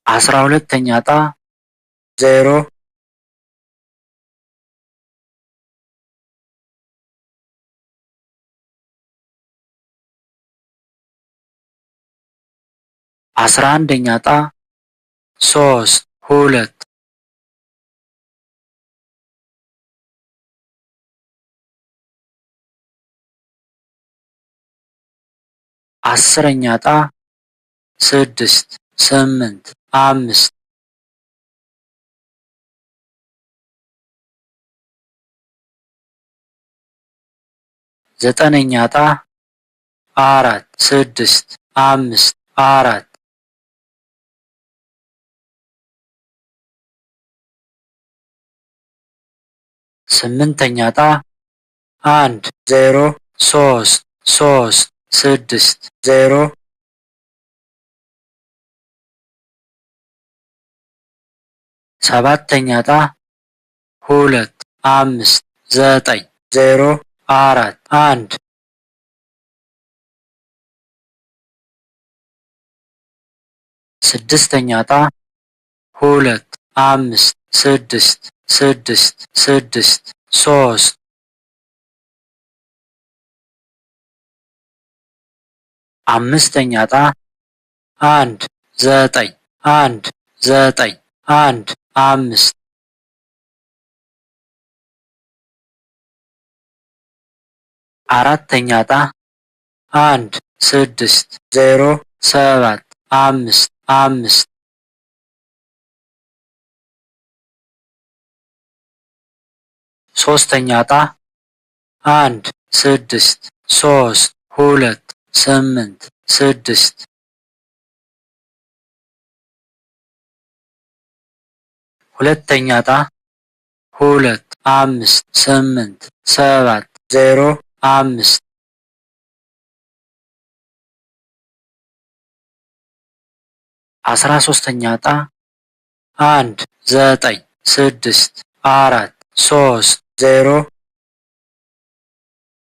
12ኛ ዕጣ 0 11ኛ ዕጣ 3 2 10ኛ ዕጣ 6 8 5 9ኛ ዕጣ 4 6 5 4 8ኛ ዕጣ 1 0 3 3 6 0 7ኛ ዕጣ 2 5 9 0 4 1 6ኛ ዕጣ 2 5 6 6 6 3 5ኛ ዕጣ 1 9 1 9 1 5 4ኛ ዕጣ 1 6 0 7 5 5 3ኛ ዕጣ 1 6 3 2 8 6 2ኛ ዕጣ 2 5 8 7 0 5 13ኛ ዕጣ 1 9 6 4 3 0